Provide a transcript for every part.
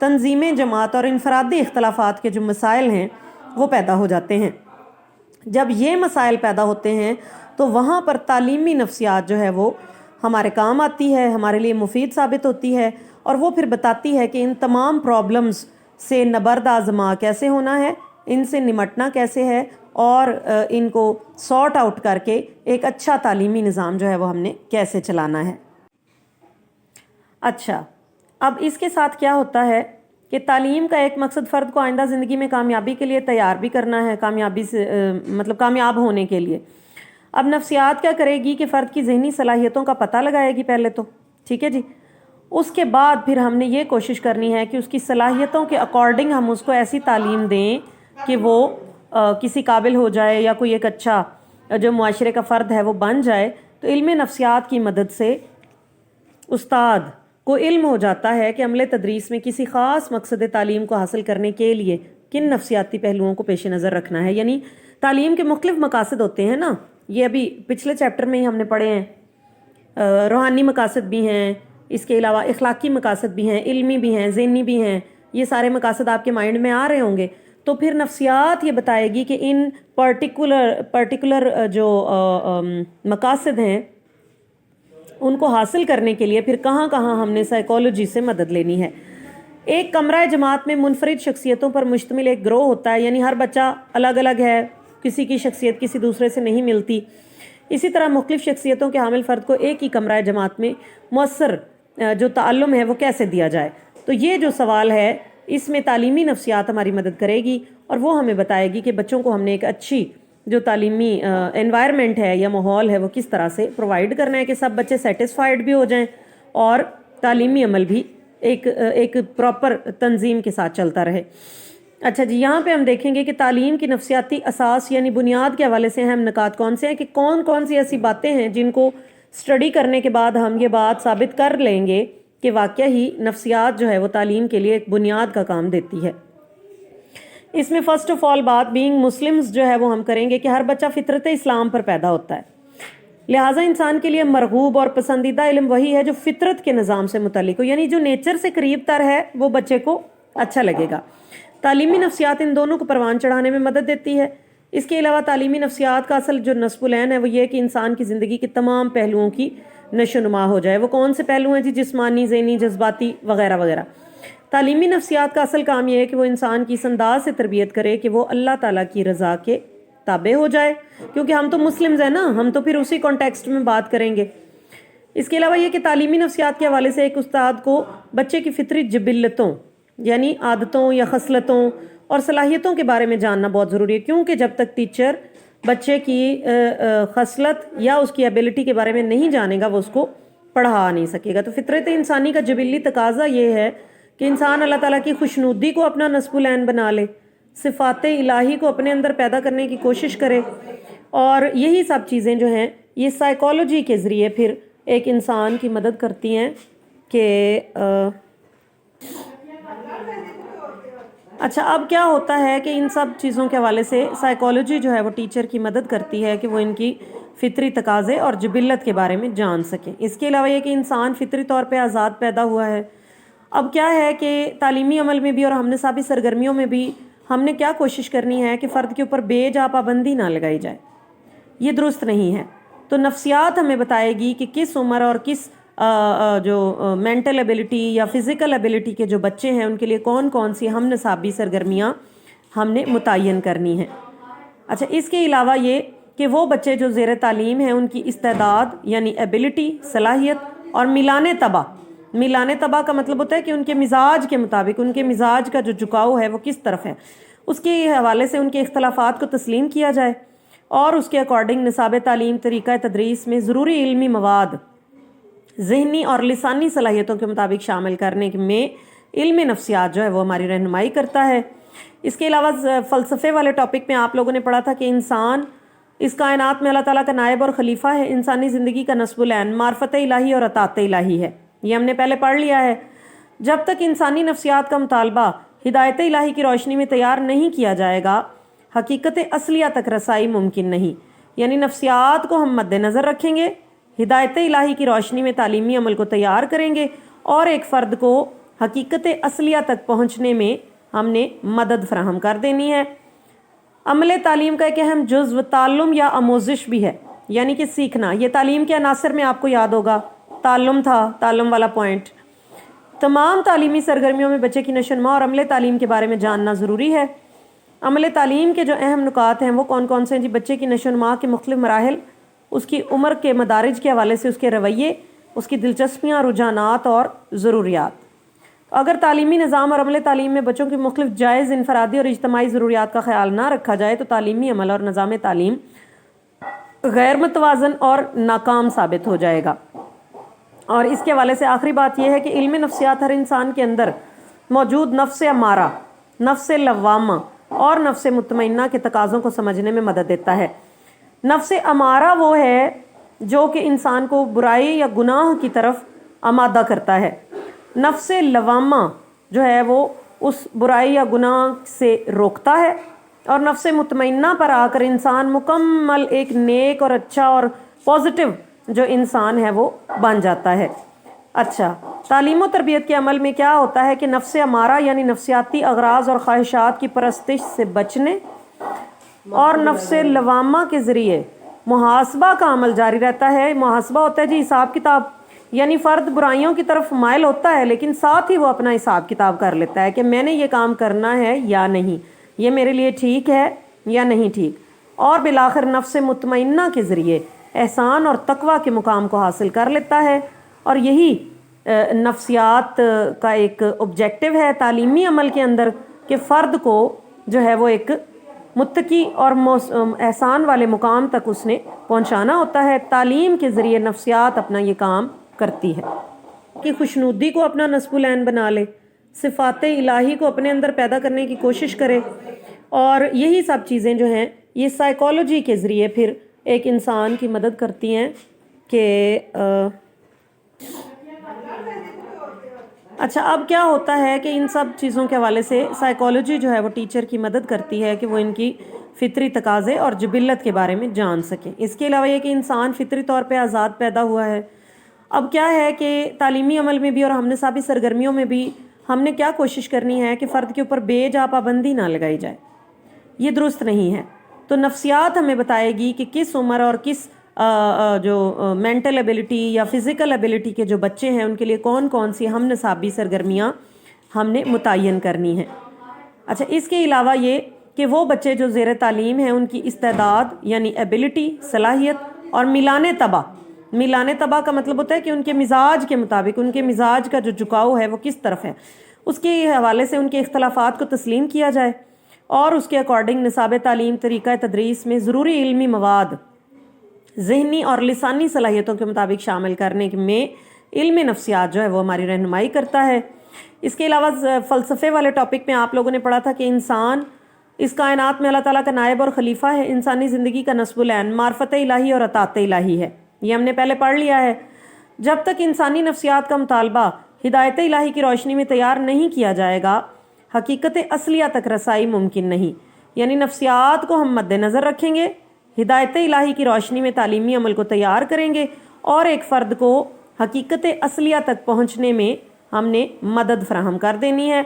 تنظیم جماعت اور انفرادی اختلافات کے جو مسائل ہیں وہ پیدا ہو جاتے ہیں۔ جب یہ مسائل پیدا ہوتے ہیں تو وہاں پر تعلیمی نفسیات جو ہے وہ ہمارے کام آتی ہے، ہمارے لیے مفید ثابت ہوتی ہے، اور وہ پھر بتاتی ہے کہ ان تمام پرابلمز سے نبرد آزما کیسے ہونا ہے، ان سے نمٹنا کیسے ہے، اور ان کو سارٹ آؤٹ کر کے ایک اچھا تعلیمی نظام جو ہے وہ ہم نے کیسے چلانا ہے۔ اچھا، اب اس کے ساتھ کیا ہوتا ہے کہ تعلیم کا ایک مقصد فرد کو آئندہ زندگی میں کامیابی کے لیے تیار بھی کرنا ہے، کامیابی سے مطلب کامیاب ہونے کے لیے۔ اب نفسیات کیا کرے گی کہ فرد کی ذہنی صلاحیتوں کا پتہ لگائے گی پہلے تو، ٹھیک ہے جی۔ اس کے بعد پھر ہم نے یہ کوشش کرنی ہے کہ اس کی صلاحیتوں کے اکارڈنگ ہم اس کو ایسی تعلیم دیں کہ وہ کسی قابل ہو جائے یا کوئی ایک اچھا جو معاشرے کا فرد ہے وہ بن جائے۔ تو علم نفسیات کی مدد سے استاد کو علم ہو جاتا ہے کہ عملے تدریس میں کسی خاص مقصد تعلیم کو حاصل کرنے کے لیے کن نفسیاتی پہلوؤں کو پیش نظر رکھنا ہے۔ یعنی تعلیم کے مختلف مقاصد ہوتے ہیں نا، یہ ابھی پچھلے چیپٹر میں ہی ہم نے پڑھے ہیں۔ روحانی مقاصد بھی ہیں، اس کے علاوہ اخلاقی مقاصد بھی ہیں، علمی بھی ہیں، ذہنی بھی ہیں، یہ سارے مقاصد آپ کے مائنڈ میں آ رہے ہوں گے۔ تو پھر نفسیات یہ بتائے گی کہ ان پرٹیکولر جو مقاصد ہیں ان کو حاصل کرنے کے لیے پھر کہاں کہاں ہم نے سائیکالوجی سے مدد لینی ہے۔ ایک کمرہ جماعت میں منفرد شخصیتوں پر مشتمل ایک گروہ ہوتا ہے، یعنی ہر بچہ الگ الگ ہے، کسی کی شخصیت کسی دوسرے سے نہیں ملتی۔ اسی طرح مختلف شخصیتوں کے حامل فرد کو ایک ہی کمرہ جماعت میں مؤثر جو تعلم ہے وہ کیسے دیا جائے۔ تو یہ جو سوال ہے اس میں تعلیمی نفسیات ہماری مدد کرے گی، اور وہ ہمیں بتائے گی کہ بچوں کو ہم نے ایک اچھی جو تعلیمی انوائرمنٹ ہے یا ماحول ہے وہ کس طرح سے پرووائڈ کرنا ہے کہ سب بچے سیٹسفائیڈ بھی ہو جائیں اور تعلیمی عمل بھی ایک پراپر تنظیم کے ساتھ چلتا رہے۔ اچھا جی، یہاں پہ ہم دیکھیں گے کہ تعلیم کی نفسیاتی اساس یعنی بنیاد کے حوالے سے اہم نکات کون سے ہیں، کہ کون کون سی ایسی باتیں ہیں جن کو اسٹڈی کرنے کے بعد ہم یہ بات ثابت کر لیں گے کہ واقعہ ہی نفسیات جو ہے وہ تعلیم کے لیے ایک بنیاد کا کام دیتی ہے۔ اس میں فرسٹ آف آل بات بینگ مسلمز جو ہے وہ ہم کریں گے کہ ہر بچہ فطرت اسلام پر پیدا ہوتا ہے، لہٰذا انسان کے لیے مرغوب اور پسندیدہ علم وہی ہے جو فطرت کے نظام سے متعلق ہو، یعنی جو نیچر سے قریب تر ہے وہ بچے کو اچھا لگے گا۔ تعلیمی نفسیات ان دونوں کو پروان چڑھانے میں مدد دیتی ہے۔ اس کے علاوہ تعلیمی نفسیات کا اصل جو نصب العین ہے وہ یہ کہ انسان کی زندگی کے تمام پہلوؤں کی نشو نما ہو جائے۔ وہ کون سے پہلو ہیں جی؟ جسمانی، ذہنی، جذباتی وغیرہ وغیرہ۔ تعلیمی نفسیات کا اصل کام یہ ہے کہ وہ انسان کی اس انداز سے تربیت کرے کہ وہ اللہ تعالیٰ کی رضا کے تابع ہو جائے، کیونکہ ہم تو مسلمز ہیں نا، ہم تو پھر اسی کانٹیکسٹ میں بات کریں گے۔ اس کے علاوہ یہ کہ تعلیمی نفسیات کے حوالے سے ایک استاد کو بچے کی فطری جبلتوں یعنی عادتوں یا خصلتوں اور صلاحیتوں کے بارے میں جاننا بہت ضروری ہے، کیونکہ جب تک ٹیچر بچے کی خصلت یا اس کی ایبلٹی کے بارے میں نہیں جانے گا وہ اس کو پڑھا نہیں سکے گا۔ تو فطرت انسانی کا جبلی تقاضا یہ ہے کہ انسان اللہ تعالیٰ کی خوشنودی کو اپنا نصب العین بنا لے، صفات الہی کو اپنے اندر پیدا کرنے کی کوشش کرے، اور یہی سب چیزیں جو ہیں یہ سائیکالوجی کے ذریعے پھر ایک انسان کی مدد کرتی ہیں کہ اچھا اب کیا ہوتا ہے کہ ان سب چیزوں کے حوالے سے سائیکالوجی جو ہے وہ ٹیچر کی مدد کرتی ہے کہ وہ ان کی فطری تقاضے اور جبلت کے بارے میں جان سکیں۔ اس کے علاوہ یہ کہ انسان فطری طور پہ آزاد پیدا ہوا ہے۔ اب کیا ہے کہ تعلیمی عمل میں بھی اور ہم نصابی سرگرمیوں میں بھی ہم نے کیا کوشش کرنی ہے کہ فرد کے اوپر بے جا پابندی نہ لگائی جائے، یہ درست نہیں ہے۔ تو نفسیات ہمیں بتائے گی کہ کس عمر اور کس جو مینٹل ایبلٹی یا فزیکل ایبلٹی کے جو بچے ہیں ان کے لیے کون کون سی ہم نصابی سرگرمیاں ہم نے متعین کرنی ہیں۔ اچھا، اس کے علاوہ یہ کہ وہ بچے جو زیر تعلیم ہیں ان کی استعداد یعنی ایبلٹی، صلاحیت اور میلان طبع کا مطلب ہوتا ہے کہ ان کے مزاج کے مطابق ان کے مزاج کا جو جھکاؤ ہے وہ کس طرف ہے، اس کے حوالے سے ان کے اختلافات کو تسلیم کیا جائے، اور اس کے اکارڈنگ نصاب تعلیم، طریقہ تدریس میں ضروری علمی مواد ذہنی اور لسانی صلاحیتوں کے مطابق شامل کرنے میں علم نفسیات جو ہے وہ ہماری رہنمائی کرتا ہے۔ اس کے علاوہ فلسفے والے ٹاپک میں آپ لوگوں نے پڑھا تھا کہ انسان اس کائنات میں اللہ تعالیٰ کا نائب اور خلیفہ ہے، انسانی زندگی کا نصب العین معرفت الہی اور اطاعت الہی ہے، یہ ہم نے پہلے پڑھ لیا ہے۔ جب تک انسانی نفسیات کا مطالبہ ہدایت الہی کی روشنی میں تیار نہیں کیا جائے گا حقیقت اصلیہ تک رسائی ممکن نہیں، یعنی نفسیات کو ہم مد نظر رکھیں گے، ہدایت الہی کی روشنی میں تعلیمی عمل کو تیار کریں گے، اور ایک فرد کو حقیقت اصلیہ تک پہنچنے میں ہم نے مدد فراہم کر دینی ہے۔ عمل تعلیم کا ایک اہم جزو تعلم یا آموزش بھی ہے، یعنی کہ سیکھنا۔ یہ تعلیم کے عناصر میں آپ کو یاد ہوگا، تعلم تھا، تعلم والا پوائنٹ۔ تمام تعلیمی سرگرمیوں میں بچے کی نشوونما اور عمل تعلیم کے بارے میں جاننا ضروری ہے۔ عمل تعلیم کے جو اہم نکات ہیں وہ کون کون سے ہیں جی؟ بچے کی نشوونما کے مختلف مراحل، اس کی عمر کے مدارج کے حوالے سے اس کے رویے، اس کی دلچسپیاں، رجحانات اور ضروریات۔ اگر تعلیمی نظام اور عمل تعلیم میں بچوں کی مختلف جائز انفرادی اور اجتماعی ضروریات کا خیال نہ رکھا جائے تو تعلیمی عمل اور نظام تعلیم غیر متوازن اور ناکام ثابت ہو جائے گا۔ اور اس کے حوالے سے آخری بات یہ ہے کہ علم نفسیات ہر انسان کے اندر موجود نفس امارہ، نفس لوامہ اور نفس مطمئنہ کے تقاضوں کو سمجھنے میں مدد دیتا ہے۔ نفس امارہ وہ ہے جو کہ انسان کو برائی یا گناہ کی طرف آمادہ کرتا ہے۔ نفس لوامہ جو ہے وہ اس برائی یا گناہ سے روکتا ہے، اور نفس مطمئنہ پر آ کر انسان مکمل ایک نیک اور اچھا اور پازیٹیو جو انسان ہے وہ بن جاتا ہے۔ اچھا، تعلیم و تربیت کے عمل میں کیا ہوتا ہے کہ نفس امارہ یعنی نفسیاتی اغراض اور خواہشات کی پرستش سے بچنے اور نفس لوامہ کے ذریعے محاسبہ کا عمل جاری رہتا ہے۔ محاسبہ ہوتا ہے جی حساب کتاب، یعنی فرد برائیوں کی طرف مائل ہوتا ہے لیکن ساتھ ہی وہ اپنا حساب کتاب کر لیتا ہے کہ میں نے یہ کام کرنا ہے یا نہیں، یہ میرے لیے ٹھیک ہے یا نہیں ٹھیک، اور بالآخر نفس مطمئنہ کے ذریعے احسان اور تقوی کے مقام کو حاصل کر لیتا ہے۔ اور یہی نفسیات کا ایک آبجیکٹیو ہے تعلیمی عمل کے اندر کہ فرد کو جو ہے وہ ایک متقی اور احسان والے مقام تک اس نے پہنچانا ہوتا ہے۔ تعلیم کے ذریعے نفسیات اپنا یہ کام کرتی ہے کہ خوشنودی کو اپنا نصب العین بنا لے، صفات الہی کو اپنے اندر پیدا کرنے کی کوشش کرے، اور یہی سب چیزیں جو ہیں یہ سائیکالوجی کے ذریعے پھر ایک انسان کی مدد کرتی ہیں کہ اچھا اب کیا ہوتا ہے کہ ان سب چیزوں کے حوالے سے سائیکالوجی جو ہے وہ ٹیچر کی مدد کرتی ہے کہ وہ ان کی فطری تقاضے اور جبلت کے بارے میں جان سکیں۔ اس کے علاوہ یہ کہ انسان فطری طور پہ آزاد پیدا ہوا ہے۔ اب کیا ہے کہ تعلیمی عمل میں بھی اور ہم نے سابی سرگرمیوں میں بھی ہم نے کیا کوشش کرنی ہے کہ فرد کے اوپر بے جا پابندی نہ لگائی جائے، یہ درست نہیں ہے۔ تو نفسیات ہمیں بتائے گی کہ کس عمر اور کس جو مینٹل ایبلٹی یا فزیکل ایبلٹی کے جو بچے ہیں ان کے لیے کون کون سی ہم نصابی سرگرمیاں ہم نے متعین کرنی ہیں۔ اچھا، اس کے علاوہ یہ کہ وہ بچے جو زیر تعلیم ہیں ان کی استعداد یعنی ایبلٹی، صلاحیت اور میلان طبع کا مطلب ہوتا ہے کہ ان کے مزاج کے مطابق ان کے مزاج کا جو جھکاؤ ہے وہ کس طرف ہے، اس کے حوالے سے ان کے اختلافات کو تسلیم کیا جائے، اور اس کے اکارڈنگ نصاب تعلیم، طریقہ تدریس میں ضروری علمی مواد ذہنی اور لسانی صلاحیتوں کے مطابق شامل کرنے میں علم نفسیات جو ہے وہ ہماری رہنمائی کرتا ہے۔ اس کے علاوہ فلسفے والے ٹاپک میں آپ لوگوں نے پڑھا تھا کہ انسان اس کائنات میں اللہ تعالیٰ کا نائب اور خلیفہ ہے، انسانی زندگی کا نصب العین معرفت الہی اور اطاعت الہی ہے، یہ ہم نے پہلے پڑھ لیا ہے۔ جب تک انسانی نفسیات کا مطالبہ ہدایت الہی کی روشنی میں تیار نہیں کیا جائے گا، حقیقت اصلیہ تک رسائی ممکن نہیں۔ یعنی نفسیات کو ہم مد نظر رکھیں گے، ہدایت الہی کی روشنی میں تعلیمی عمل کو تیار کریں گے، اور ایک فرد کو حقیقت اصلیہ تک پہنچنے میں ہم نے مدد فراہم کر دینی ہے۔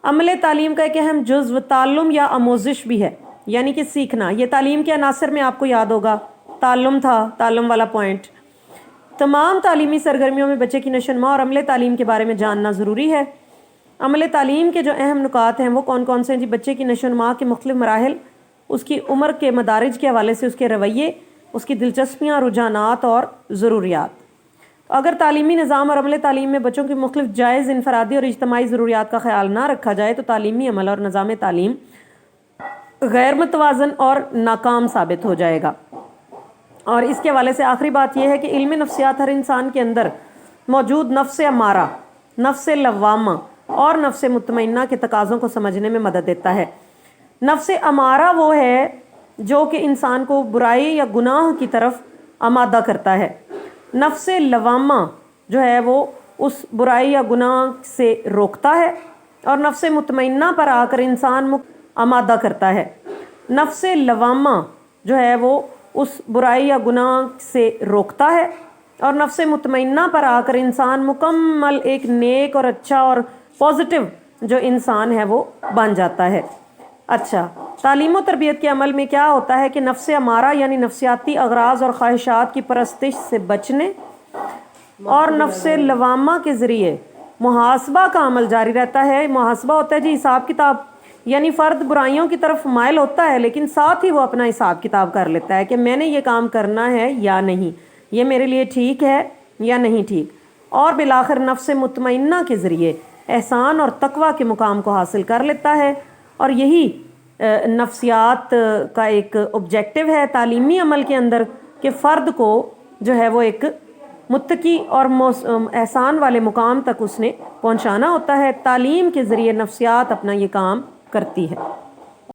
عمل تعلیم کا ایک اہم جزو تعلم یا آموزش بھی ہے، یعنی کہ سیکھنا۔ یہ تعلیم کے عناصر میں آپ کو یاد ہوگا، تعلم تھا، تعلم والا پوائنٹ۔ تمام تعلیمی سرگرمیوں میں بچے کی نشوونما اور عمل تعلیم کے بارے میں جاننا ضروری ہے۔ عمل تعلیم کے جو اہم نکات ہیں وہ کون کون سے ہیں جی؟ بچے کی نشوونما کے مختلف مراحل، اس کی عمر کے مدارج کے حوالے سے اس کے رویے، اس کی دلچسپیاں، رجحانات اور ضروریات۔ اگر تعلیمی نظام اور عمل تعلیم میں بچوں کی مختلف جائز انفرادی اور اجتماعی ضروریات کا خیال نہ رکھا جائے تو تعلیمی عمل اور نظام تعلیم غیر متوازن اور ناکام ثابت ہو جائے گا۔ اور اس کے حوالے سے آخری بات یہ ہے کہ علم نفسیات ہر انسان کے اندر موجود نفس امارہ، نفس لوامہ اور نفس مطمئنہ کے تقاضوں کو سمجھنے میں مدد دیتا ہے۔ نفس امارہ وہ ہے جو کہ انسان کو برائی یا گناہ کی طرف آمادہ کرتا ہے۔ نفس لوامہ جو ہے وہ اس برائی یا گناہ سے روکتا ہے، اور نفس مطمئنہ پر آ کر انسان آمادہ کرتا ہے۔ نفس لوامہ جو ہے وہ اس برائی یا گناہ سے روکتا ہے، اور نفس مطمئنہ پر آ کر انسان مکمل ایک نیک اور اچھا اور پازیٹیو جو انسان ہے وہ بن جاتا ہے۔ اچھا، تعلیم و تربیت کے عمل میں کیا ہوتا ہے کہ نفس امارہ یعنی نفسیاتی اغراض اور خواہشات کی پرستش سے بچنے اور نفس لوامہ کے ذریعے محاسبہ کا عمل جاری رہتا ہے۔ محاسبہ ہوتا ہے جی حساب کتاب، یعنی فرد برائیوں کی طرف مائل ہوتا ہے لیکن ساتھ ہی وہ اپنا حساب کتاب کر لیتا ہے کہ میں نے یہ کام کرنا ہے یا نہیں، یہ میرے لیے ٹھیک ہے یا نہیں ٹھیک، اور بالآخر نفس مطمئنہ کے ذریعے احسان اور تقوی کے مقام کو حاصل کر لیتا ہے۔ اور یہی نفسیات کا ایک آبجیکٹیو ہے تعلیمی عمل کے اندر کہ فرد کو جو ہے وہ ایک متقی اور احسان والے مقام تک اس نے پہنچانا ہوتا ہے۔ تعلیم کے ذریعے نفسیات اپنا یہ کام کرتی ہے۔